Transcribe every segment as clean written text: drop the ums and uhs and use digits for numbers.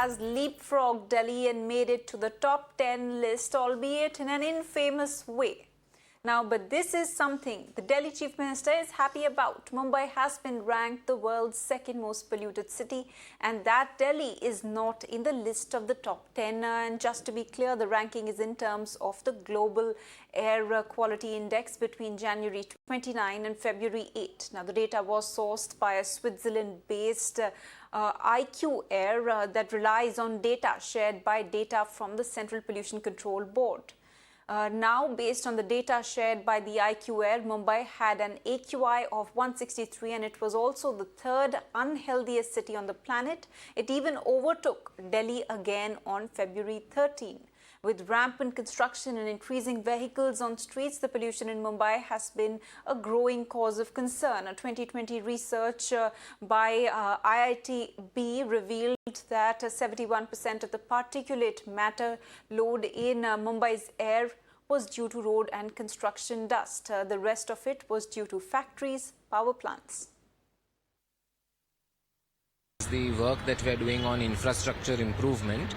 has leapfrogged Delhi and made it to the top 10 list, albeit in an infamous way. Now, but this is something the Delhi Chief Minister is happy about. Mumbai has been ranked the world's second most polluted city, and that Delhi is not in the list of the top 10. And just to be clear, the ranking is in terms of the Global Air Quality Index between January 29 and February 8. Now, the data was sourced by a Switzerland-based IQ Air that relies on data shared by data from the Central Pollution Control Board. Now, based on the data shared by the IQ Air, Mumbai had an AQI of 163, and it was also the third unhealthiest city on the planet. It even overtook Delhi again on February 13. With rampant construction and increasing vehicles on streets, the pollution in Mumbai has been a growing cause of concern. A 2020 research by IIT-B revealed that 71% of the particulate matter load in Mumbai's air was due to road and construction dust. The rest of it was due to factories, power plants. The work that we are doing on infrastructure improvement,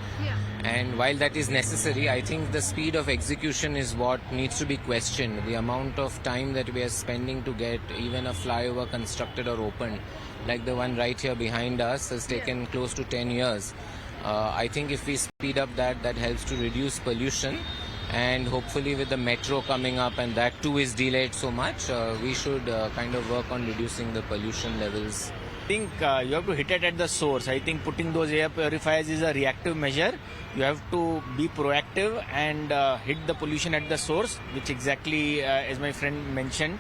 and while that is necessary, I think the speed of execution is what needs to be questioned. The amount of time that we are spending to get even a flyover constructed or opened, like the one right here behind us, has taken close to 10 years. I think if we speed up that helps to reduce pollution, and hopefully with the metro coming up and that too is delayed so much, we should kind of work on reducing the pollution levels. I think you have to hit it at the source. I think putting those air purifiers is a reactive measure. You have to be proactive and hit the pollution at the source, which exactly, as my friend mentioned,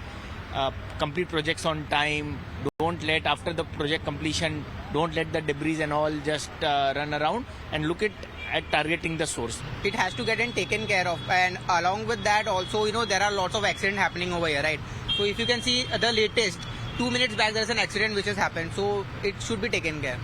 complete projects on time. Don't let, after the project completion, don't let the debris and all just run around, and look at targeting the source. It has to get taken care of, and along with that also, there are lots of accidents happening over here, right? So if you can see the latest, 2 minutes back there's an accident which has happened, so it should be taken care.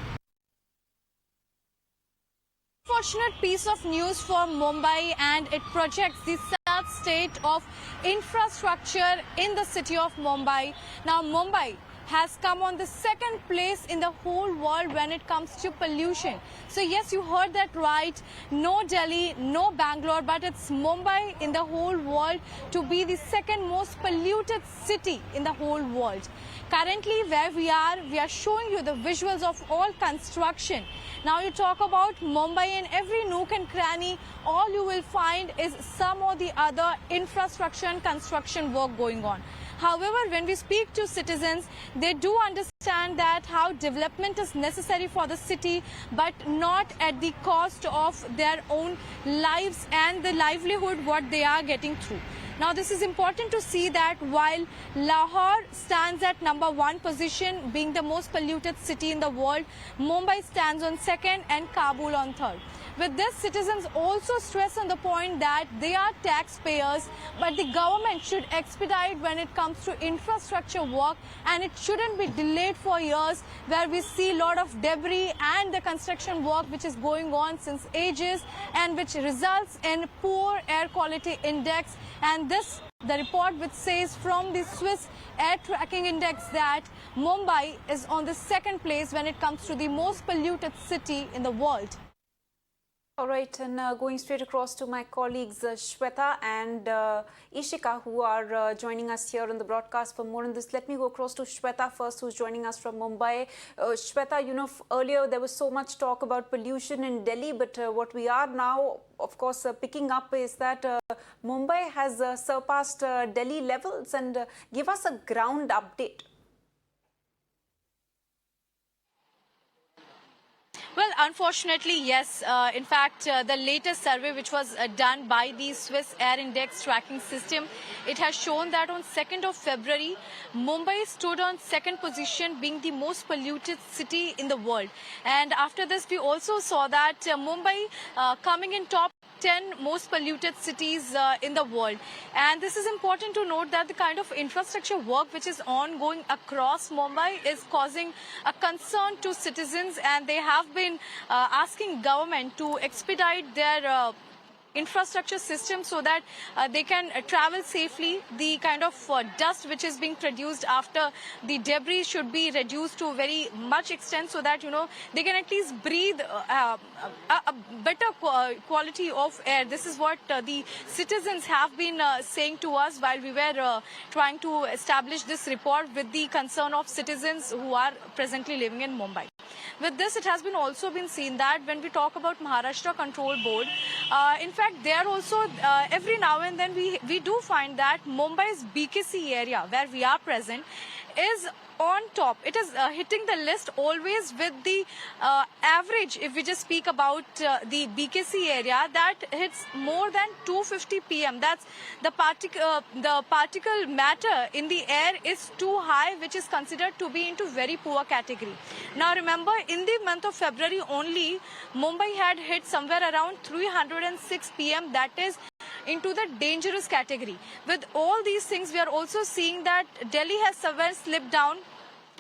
Unfortunate piece of news for Mumbai, and it projects the sad state of infrastructure in the city of Mumbai. Now, Mumbai has come on the second place in the whole world when it comes to pollution. So yes, you heard that right. No Delhi, no Bangalore, but it's Mumbai in the whole world to be the second most polluted city in the whole world. Currently where we are showing you the visuals of all construction. Now you talk about Mumbai, in every nook and cranny, all you will find is some or the other infrastructure and construction work going on. However, when we speak to citizens, they do understand that how development is necessary for the city, but not at the cost of their own lives and the livelihood what they are getting through. Now, this is important to see that while Lahore stands at #1 position, being the most polluted city in the world, Mumbai stands on second and Kabul on third. With this, citizens also stress on the point that they are taxpayers, but the government should expedite when it comes to infrastructure work, and it shouldn't be delayed for years, where we see a lot of debris and the construction work which is going on since ages, and which results in poor air quality index. And this, the report which says from the Swiss Air Tracking Index that Mumbai is on the second place when it comes to the most polluted city in the world. All right, and going straight across to my colleagues Shweta and Ishika, who are joining us here on the broadcast for more on this. Let me go across to Shweta first, who's joining us from Mumbai. Shweta, earlier there was so much talk about pollution in Delhi, but what we are now, of course, picking up is that Mumbai has surpassed Delhi levels. And give us a ground update. Well, unfortunately, yes. In fact, the latest survey which was done by the Swiss Air Index tracking system, it has shown that on 2nd of February, Mumbai stood on second position, being the most polluted city in the world. And after this, we also saw that Mumbai coming in top 10 most polluted cities in the world. And this is important to note that the kind of infrastructure work which is ongoing across Mumbai is causing a concern to citizens, and they have been asking government to expedite their infrastructure system so that they can travel safely. The kind of dust which is being produced after the debris should be reduced to very much extent so that, they can at least breathe a better quality of air. This is what the citizens have been saying to us while we were trying to establish this report with the concern of citizens who are presently living in Mumbai. With this, it has been also been seen that when we talk about Maharashtra Control Board, in fact, they are also, every now and then we do find that Mumbai's BKC area, where we are present, is on top. It is hitting the list always with the average. If we just speak about the BKC area, that hits more than 250 PM. That's the particle matter in the air is too high, which is considered to be into very poor category. Now remember, in the month of February only, Mumbai had hit somewhere around 306 PM. That is into the dangerous category. With all these things, we are also seeing that Delhi has somewhere slipped down.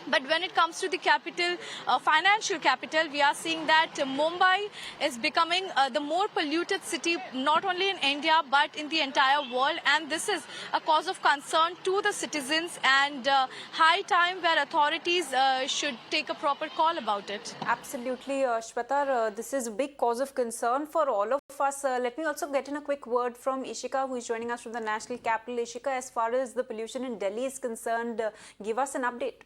But when it comes to the capital, financial capital, we are seeing that Mumbai is becoming the more polluted city, not only in India, but in the entire world. And this is a cause of concern to the citizens, and high time where authorities should take a proper call about it. Absolutely, Shweta. This is a big cause of concern for all of us. Let me also get in a quick word from Ishika, who is joining us from the national capital. Ishika, as far as the pollution in Delhi is concerned, give us an update.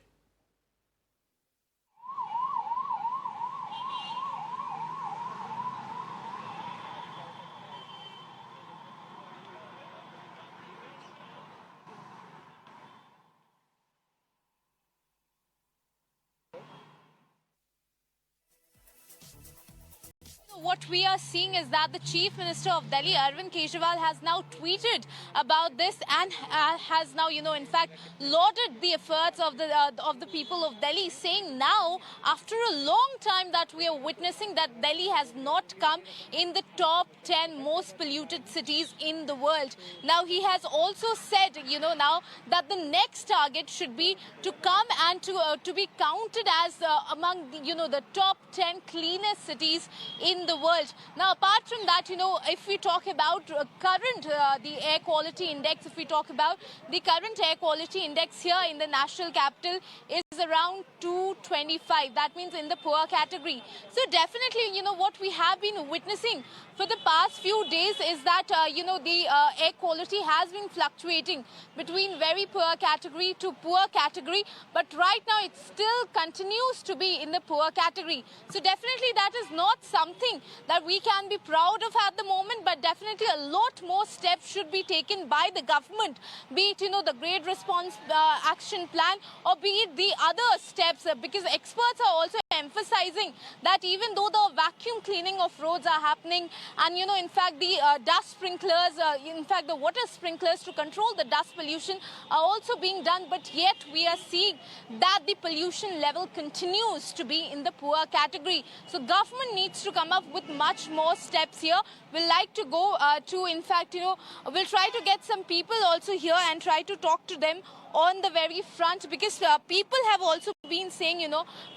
What we are seeing is that the Chief Minister of Delhi, Arvind Kejriwal, has now tweeted about this and has now, in fact, lauded the efforts of the people of Delhi, saying now, after a long time that we are witnessing that Delhi has not come in the top 10 most polluted cities in the world. Now, he has also said, now that the next target should be to come and to be counted as among, the top 10 cleanest cities in the world. Now, apart from that, if we talk about the air quality index, if we talk about the current air quality index here in the national capital is around 225. That means in the poor category. So definitely, what we have been witnessing for the past few days is that, the air quality has been fluctuating between very poor category to poor category. But right now, it still continues to be in the poor category. So definitely, that is not something that we can be proud of at the moment. But definitely, a lot more steps should be taken by the government, be it, the Grade Response Action Plan, or be it the other steps, because experts are also emphasizing that even though the vacuum cleaning of roads are happening, and in fact the dust sprinklers, in fact the water sprinklers to control the dust pollution are also being done, but yet we are seeing that the pollution level continues to be in the poor category. So government needs to come up with much more steps here. We'll like to go to, in fact, we'll try to get some people also here and try to talk to them on the very front, because people have also been saying,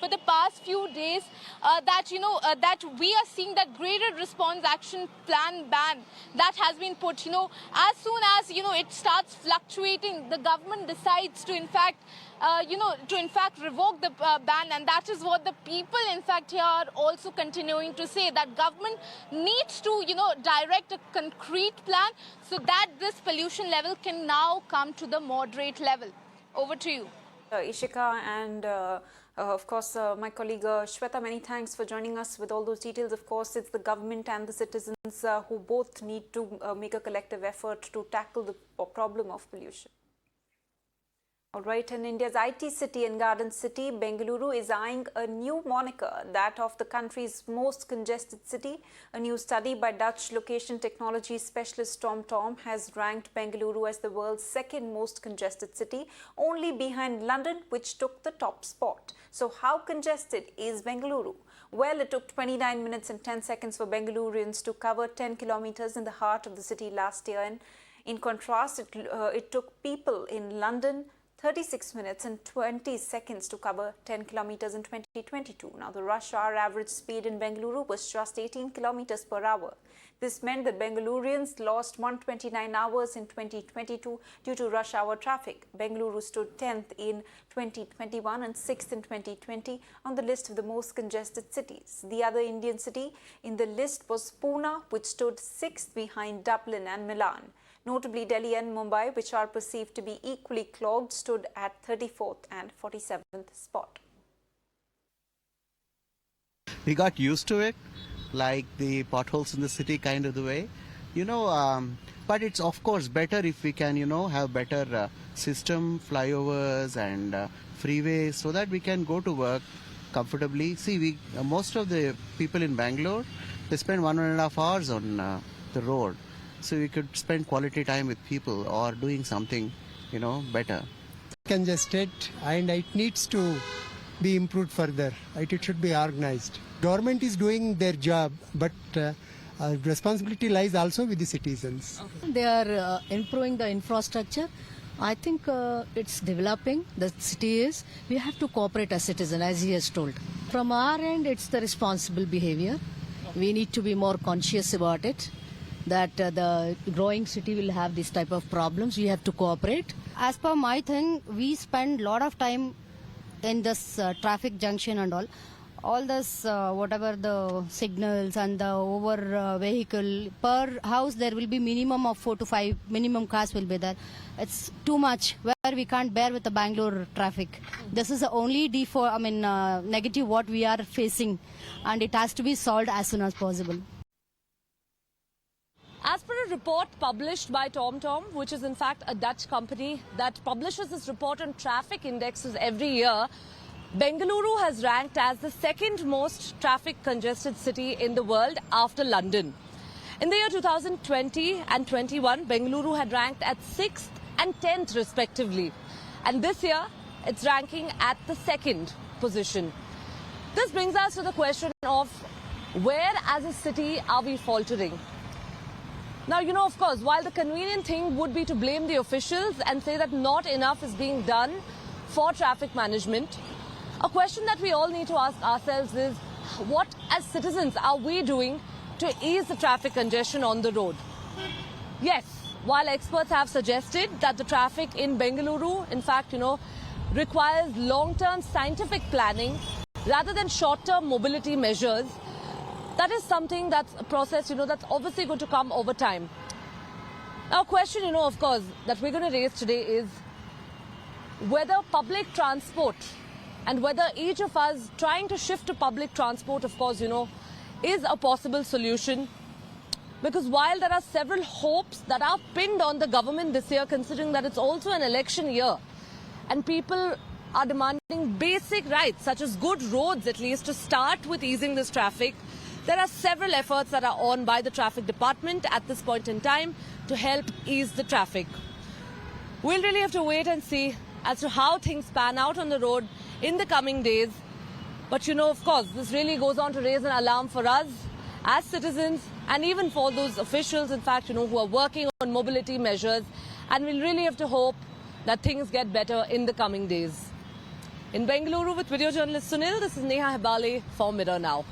for the past few days that, that we are seeing that graded response action plan ban that has been put, as soon as, it starts fluctuating, the government decides to, in fact, revoke the ban. And that is what the people, in fact, here are also continuing to say, that government needs to, direct a concrete plan so that this pollution level can now come to the moderate level. Over to you. Ishika, and of course, my colleague Shweta, many thanks for joining us with all those details. Of course, it's the government and the citizens who both need to make a collective effort to tackle the problem of pollution. All right, in India's IT city and garden city, Bengaluru is eyeing a new moniker, that of the country's most congested city. A new study by Dutch location technology specialist TomTom has ranked Bengaluru as the world's second most congested city, only behind London, which took the top spot. So how congested is Bengaluru? Well, it took 29 minutes and 10 seconds for Bengalurians to cover 10 kilometers in the heart of the city last year. And in contrast, it took people in London 36 minutes and 20 seconds to cover 10 kilometers in 2022. Now, the rush hour average speed in Bengaluru was just 18 kilometers per hour. This meant that Bengalurians lost 129 hours in 2022 due to rush hour traffic. Bengaluru stood 10th in 2021 and 6th in 2020 on the list of the most congested cities. The other Indian city in the list was Pune, which stood 6th behind Dublin and Milan. Notably, Delhi and Mumbai, which are perceived to be equally clogged, stood at 34th and 47th spot. We got used to it, like the potholes in the city kind of the way, but it's of course better if we can, have better system, flyovers and freeways so that we can go to work comfortably. See, most of the people in Bangalore, they spend 1.5 hours on the road. So we could spend quality time with people or doing something, better. Congested and it needs to be improved further. It should be organized. Government is doing their job, but responsibility lies also with the citizens. They are improving the infrastructure. I think it's developing. The city is. We have to cooperate as citizens, as he has told. From our end, it's the responsible behavior. We need to be more conscious about it. That the growing city will have this type of problems. We have to cooperate. As per my thing, we spend a lot of time in this traffic junction and all. All this, whatever the signals and the over vehicle, per house there will be minimum of 4 to 5 minimum cars will be there. It's too much where we can't bear with the Bangalore traffic. This is the only negative what we are facing, and it has to be solved as soon as possible. As per a report published by TomTom, which is in fact a Dutch company that publishes this report on traffic indexes every year, Bengaluru has ranked as the second most traffic congested city in the world after London. In the year 2020 and 21, Bengaluru had ranked at 6th and 10th respectively. And this year, it's ranking at the second position. This brings us to the question of where as a city are we faltering? Now, of course, while the convenient thing would be to blame the officials and say that not enough is being done for traffic management, a question that we all need to ask ourselves is, what as citizens are we doing to ease the traffic congestion on the road? Yes, while experts have suggested that the traffic in Bengaluru, in fact, requires long-term scientific planning rather than short-term mobility measures, that is something that's a process, that's obviously going to come over time. Now, a question, of course, that we're going to raise today is whether public transport and whether each of us trying to shift to public transport, of course, is a possible solution. Because while there are several hopes that are pinned on the government this year, considering that it's also an election year, and people are demanding basic rights, such as good roads at least, to start with easing this traffic, there are several efforts that are on by the traffic department at this point in time to help ease the traffic. We'll really have to wait and see as to how things pan out on the road in the coming days. But of course, this really goes on to raise an alarm for us as citizens and even for those officials, in fact, who are working on mobility measures. And we'll really have to hope that things get better in the coming days. In Bengaluru with video journalist Sunil, this is Neha Hebale for Mirror Now.